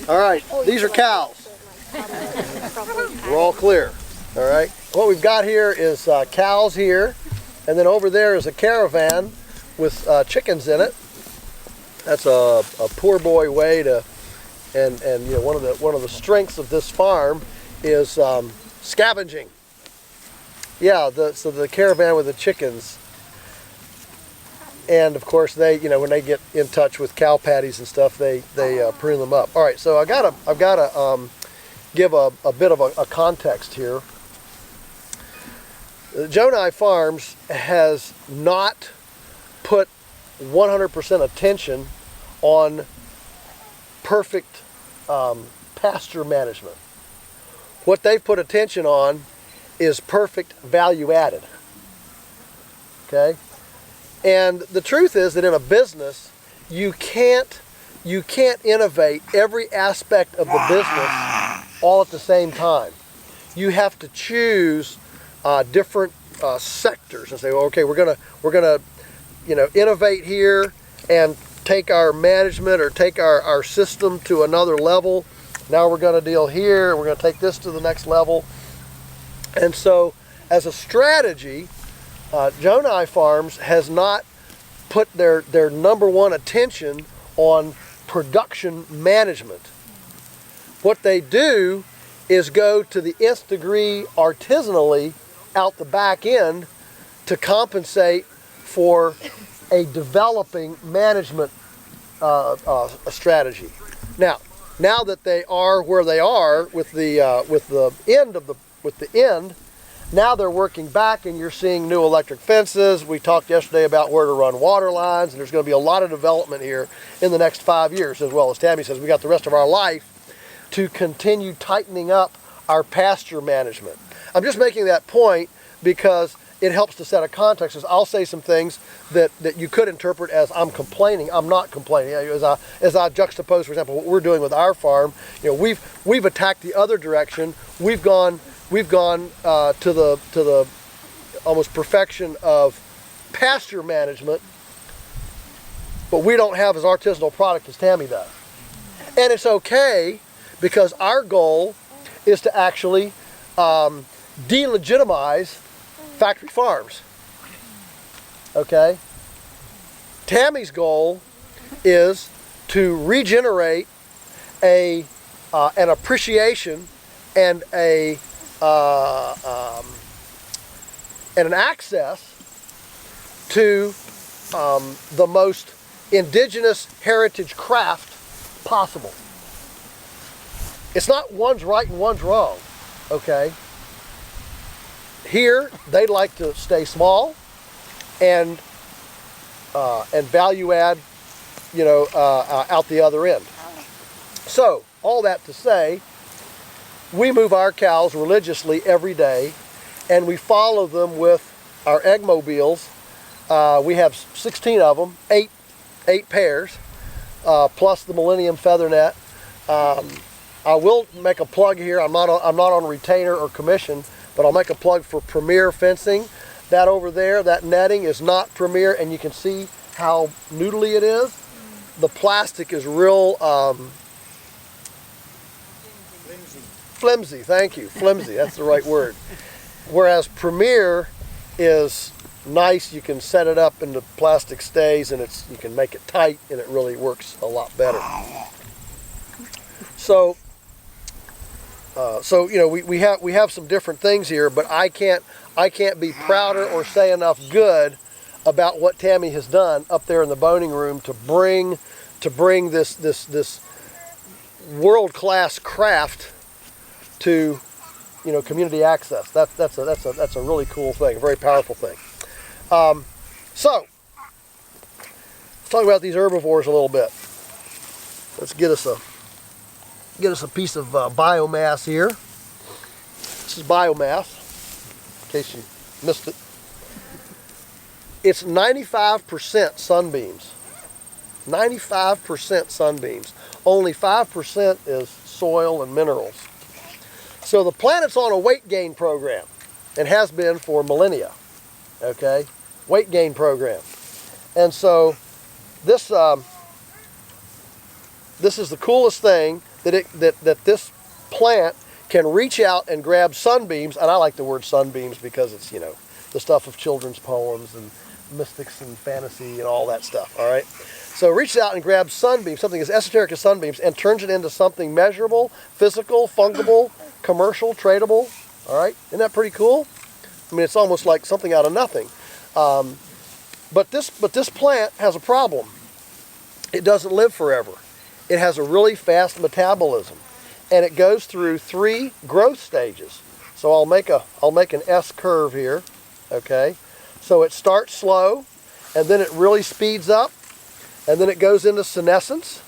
All right, these are cows. We're all clear. All right. What we've got here is cows here, and then over there is a caravan with chickens in it. That's a poor boy way to, and you know, one of the strengths of this farm is scavenging. Yeah, so the caravan with the chickens, and of course they, you know, when they get in touch with cow patties and stuff, they prune them up. All right, so I've got to give a bit of a context here. Jonai Farms has not put 100% attention on perfect pasture management. What they've put attention on is perfect value added. Okay? And the truth is that in a business, you can't innovate every aspect of the business all at the same time. You have to choose different sectors and say, well, okay, we're gonna you know, innovate here and take our management or take our system to another level. Now we're going to deal here. We're going to take this to the next level. And so, as a strategy, Jonai Farms has not put their number one attention on production management. What they do is go to the nth degree artisanally out the back end to compensate for a developing management strategy. Now that they are where they are with the end, now they're working back, and you're seeing new electric fences. We talked yesterday about where to run water lines, and there's going to be a lot of development here in the next 5 years, as well as Tammy says, we got the rest of our life to continue tightening up our pasture management. I'm just making that point because it helps to set a context. As I'll say some things that you could interpret as I'm complaining. I'm not complaining. As I juxtapose, for example, what we're doing with our farm, you know, we've attacked the other direction. We've gone to the almost perfection of pasture management, but we don't have as artisanal product as Tammy does. And it's okay, because our goal is to actually delegitimize factory farms. Okay? Tammy's goal is to regenerate an appreciation and an access to the most indigenous heritage craft possible. It's not one's right and one's wrong. Okay? Here, they'd like to stay small and value add, you know, out the other end. So, all that to say, we move our cows religiously every day, and we follow them with our egg mobiles. We have 16 of them, eight pairs, plus the Millennium feather net. I will make a plug here. I'm not on retainer or commission, but I'll make a plug for Premier Fencing. That over there, that netting is not Premier, and you can see how noodly it is. The plastic is real flimsy. Thank you, flimsy. That's the right word. Whereas Premier is nice. You can set it up and the plastic stays, and you can make it tight, and it really works a lot better. So you know, we have some different things here, but I can't be prouder or say enough good about what Tammy has done up there in the boning room to bring this world-class craft to, you know, community access. That's a really cool thing, a very powerful thing. So let's talk about these herbivores a little bit. Let's get us a piece of biomass here. This is biomass, in case you missed it. It's 95% sunbeams. 95% sunbeams. Only 5% is soil and minerals. So the planet's on a weight gain program, and has been for millennia. Okay? Weight gain program. And so this this is the coolest thing that this plant can reach out and grab sunbeams, and I like the word sunbeams because it's, the stuff of children's poems and mystics and fantasy and all that stuff, all right? So it reaches out and grabs sunbeams, something as esoteric as sunbeams, and turns it into something measurable, physical, fungible, commercial, tradable, all right? Isn't that pretty cool? I mean, it's almost like something out of nothing. But this plant has a problem. It doesn't live forever. It has a really fast metabolism, and it goes through 3 growth stages. So I'll make an S curve here, okay? So it starts slow, and then it really speeds up, and then it goes into senescence.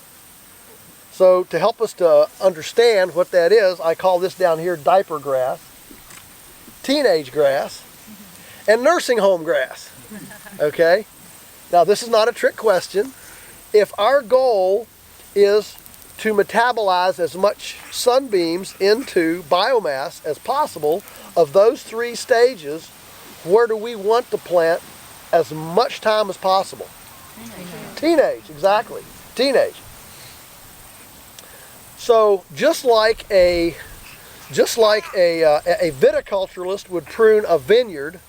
So to help us to understand what that is, I call this down here diaper grass, teenage grass, and nursing home grass, okay? Now this is not a trick question. If our goal is to metabolize as much sunbeams into biomass as possible of those 3 stages, where do we want to plant as much time as possible? Teenage, exactly. Teenage. So just like a viticulturalist would prune a vineyard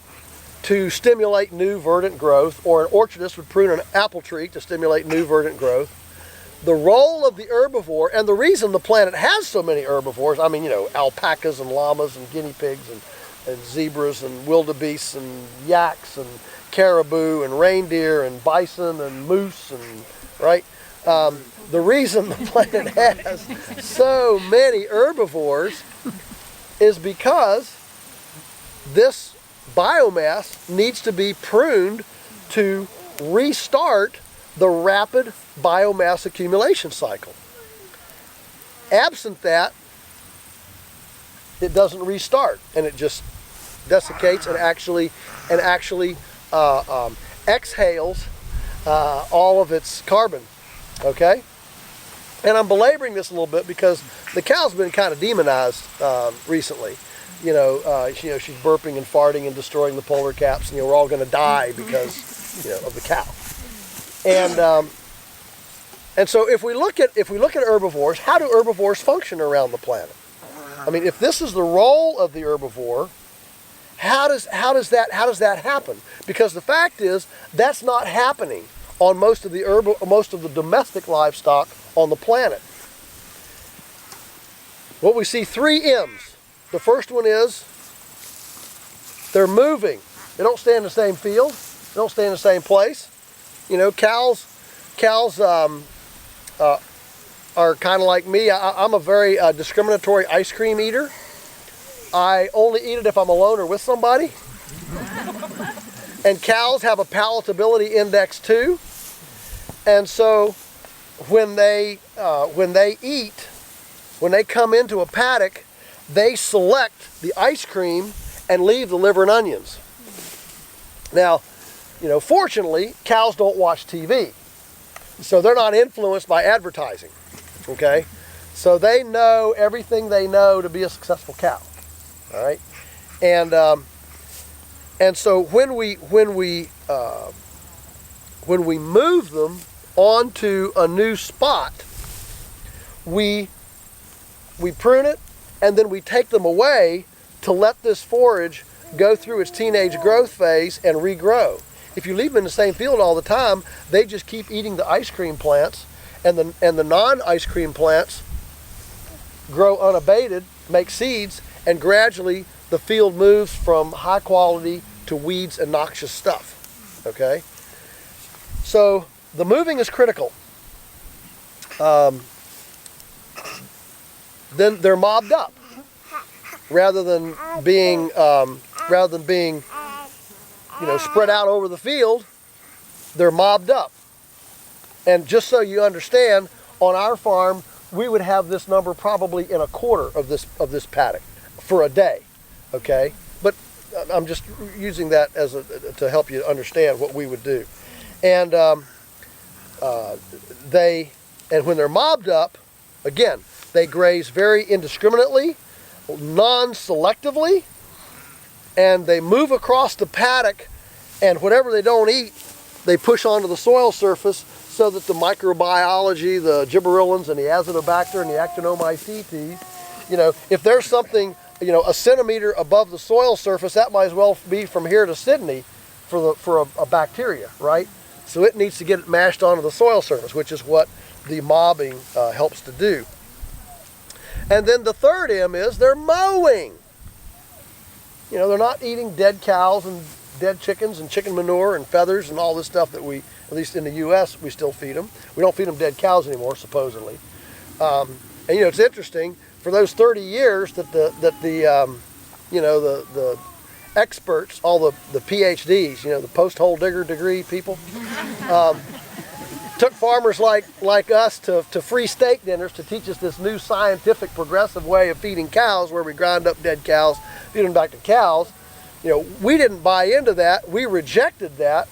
to stimulate new verdant growth, or an orchardist would prune an apple tree to stimulate new verdant growth, the role of the herbivore, and the reason the planet has so many herbivores, I mean, alpacas and llamas and guinea pigs and zebras and wildebeests and yaks and caribou and reindeer and bison and moose and, right? The reason the planet has so many herbivores is because this biomass needs to be pruned to restart the rapid biomass accumulation cycle. Absent that, it doesn't restart, and it just desiccates and actually exhales all of its carbon. Okay, and I'm belaboring this a little bit because the cow's been kind of demonized recently. She's burping and farting and destroying the polar caps, and we're all going to die because of the cow. And so if we look at herbivores, how do herbivores function around the planet? I mean, if this is the role of the herbivore, how does that happen? Because the fact is that's not happening on most of the domestic livestock on the planet. What we see 3 M's. The first one is they're moving. They don't stay in the same field. They don't stay in the same place. Cows are kind of like me. I'm a very discriminatory ice cream eater. I only eat it if I'm alone or with somebody. And cows have a palatability index too. And so when they eat, when they come into a paddock, they select the ice cream and leave the liver and onions. Now, fortunately, cows don't watch TV. So they're not influenced by advertising, okay? So they know everything they know to be a successful cow, all right? And so when we move them onto a new spot, we prune it, and then we take them away to let this forage go through its teenage growth phase and regrow. If you leave them in the same field all the time, they just keep eating the ice cream plants, and the non-ice cream plants grow unabated, make seeds, and gradually the field moves from high quality to weeds and noxious stuff, okay? So the moving is critical. Then they're mobbed up rather than being spread out over the field. They're mobbed up. And just so you understand, on our farm we would have this number probably in a quarter of this paddock for a day, okay? But I'm just using that to help you understand what we would do. And when they're mobbed up, again, they graze very indiscriminately, non-selectively, and they move across the paddock, and whatever they don't eat, they push onto the soil surface so that the microbiology, the gibberellins and the azotobacter and the actinomycetes, if there's something, a centimeter above the soil surface, that might as well be from here to Sydney for a bacteria, right? So it needs to get it mashed onto the soil surface, which is what the mobbing helps to do. And then the third M is they're mowing. They're not eating dead cows and dead chickens and chicken manure and feathers and all this stuff that we, at least in the U.S., we still feed them. We don't feed them dead cows anymore, supposedly. And it's interesting, for those 30 years that the experts, all the PhDs, the post-hole digger degree people, took farmers like us to free steak dinners to teach us this new scientific progressive way of feeding cows, where we grind up dead cows, feed them back to cows. We didn't buy into that. We rejected that,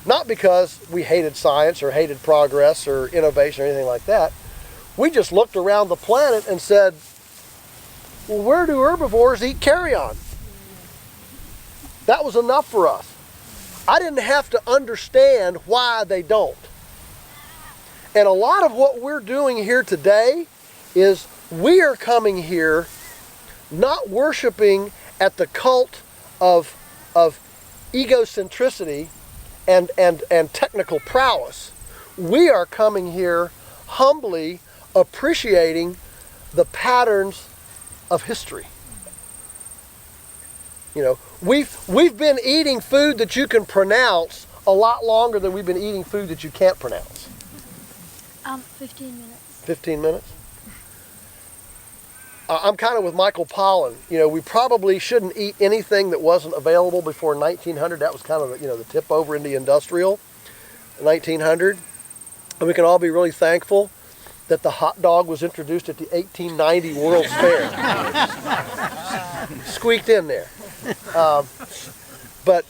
not because we hated science or hated progress or innovation or anything like that. We just looked around the planet and said, well, where do herbivores eat carrion? That was enough for us. I didn't have to understand why they don't. And a lot of what we're doing here today is we are coming here not worshiping at the cult of egocentricity and technical prowess. We are coming here humbly appreciating the patterns of history. We've been eating food that you can pronounce a lot longer than we've been eating food that you can't pronounce. 15 minutes. 15 minutes? I'm kind of with Michael Pollan. We probably shouldn't eat anything that wasn't available before 1900. That was kind of the tip over into industrial, 1900. And we can all be really thankful that the hot dog was introduced at the 1890 World's Fair. Squeaked in there. But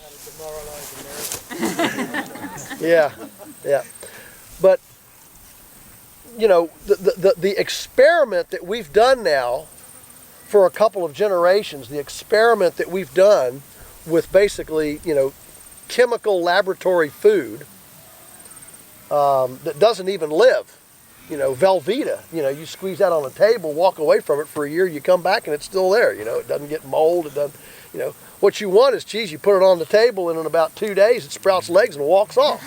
yeah. But the experiment that we've done now for a couple of generations, the experiment that we've done with basically, chemical laboratory food that doesn't even live, Velveeta, you squeeze that on a table, walk away from it for a year, you come back and it's still there, it doesn't get mold, it doesn't, what you want is cheese, you put it on the table and in about 2 days it sprouts legs and walks off,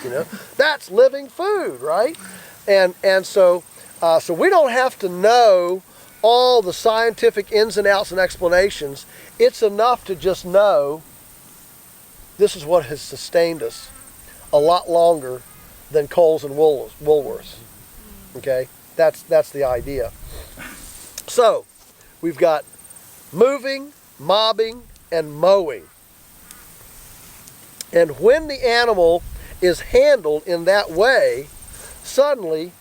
That's living food, right? And so we don't have to know all the scientific ins and outs and explanations. It's enough to just know this is what has sustained us a lot longer than Coles and Woolworths. Okay, that's the idea. So we've got moving, mobbing, and mowing. And when the animal is handled in that way, suddenly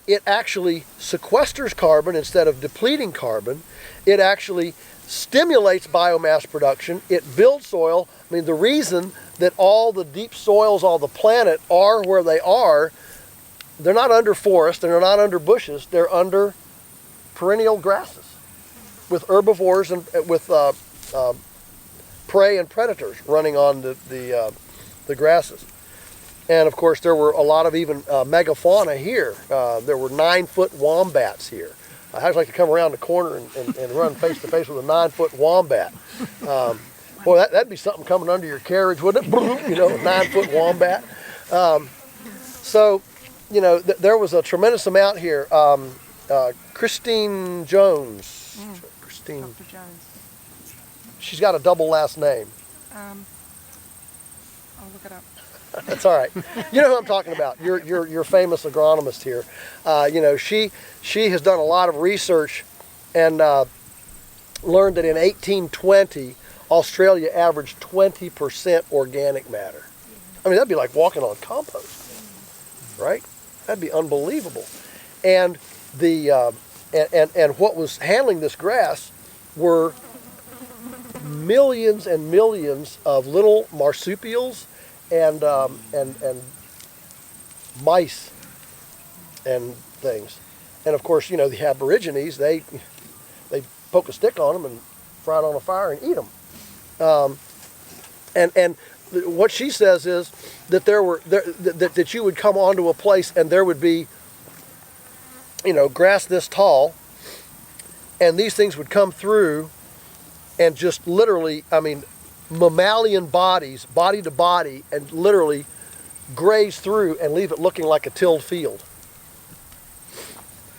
it actually sequesters carbon instead of depleting carbon. It actually stimulates biomass production. It builds soil. I mean, the reason that all the deep soils on the planet are where they are, they're not under forest, they're not under bushes, they're under perennial grasses with herbivores and with prey and predators running on the grasses. And of course, there were a lot of even megafauna here. There were 9-foot wombats here. I'd like to come around the corner and run face to face with a 9-foot wombat. Boy, that'd be something coming under your carriage, wouldn't it? A 9-foot wombat. So, there was a tremendous amount here. Christine Jones. Christine. Dr. Jones. She's got a double last name. I'll look it up. That's all right. You know who I'm talking about. You're famous agronomist here. She has done a lot of research and learned that in 1820, Australia averaged 20% organic matter. I mean, that'd be like walking on compost, right? That'd be unbelievable. And and what was handling this grass were millions and millions of little marsupials and mice and things. And of course, the Aborigines, they poke a stick on them and fry it on a fire and eat them. And what she says is that that you would come onto a place and there would be, grass this tall, and these things would come through and just literally, mammalian bodies, body to body, and literally graze through and leave it looking like a tilled field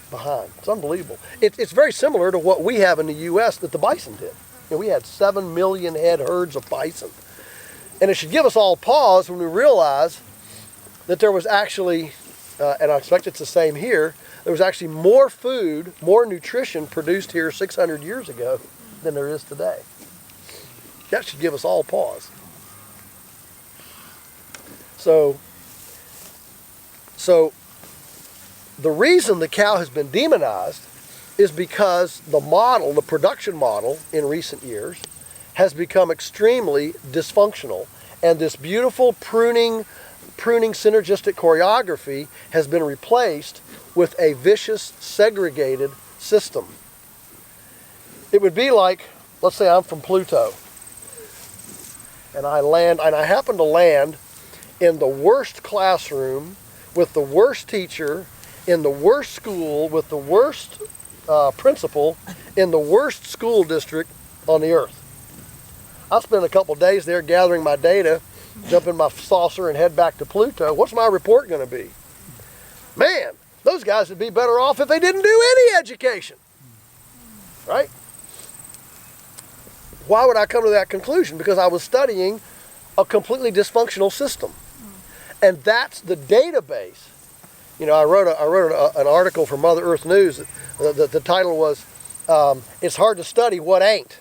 behind. It's unbelievable. It's very similar to what we have in the U.S. that the bison did. We had 7 million head herds of bison. And it should give us all pause when we realize that there was actually, and I expect it's the same here, there was actually more food, more nutrition produced here 600 years ago than there is today. That should give us all pause. So the reason the cow has been demonized is because the production model in recent years has become extremely dysfunctional, and this beautiful pruning synergistic choreography has been replaced with a vicious segregated system. It would be like, let's say I'm from Pluto, and I happen to land in the worst classroom with the worst teacher, in the worst school with the worst principal, in the worst school district on the earth. I'll spend a couple days there gathering my data, jump in my saucer and head back to Pluto. What's my report going to be? Man, those guys would be better off if they didn't do any education. Right? Why would I come to that conclusion? Because I was studying a completely dysfunctional system. And that's the database. I wrote an article for Mother Earth News. The title was, "It's hard to study what ain't."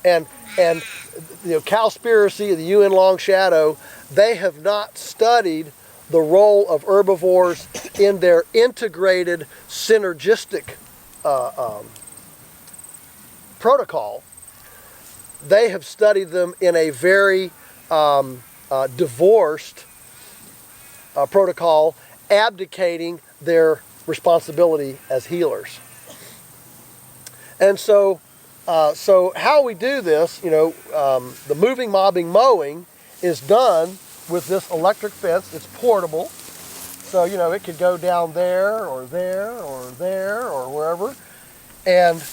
And Cowspiracy, the UN Long Shadow, they have not studied the role of herbivores in their integrated synergistic protocol. They have studied them in a very divorced protocol, abdicating their responsibility as healers. And so how we do this, the moving, mobbing, mowing is done with this electric fence. It's portable. So, it could go down there or there or there or wherever. And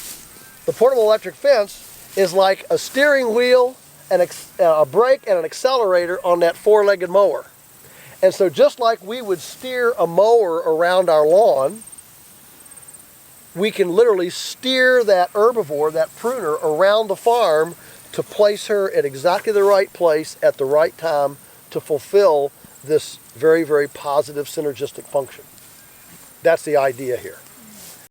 the portable electric fence is like a steering wheel, and a brake and an accelerator on that four-legged mower. And so just like we would steer a mower around our lawn, we can literally steer that herbivore, that pruner, around the farm to place her at exactly the right place at the right time to fulfill this very, very positive synergistic function. That's the idea here.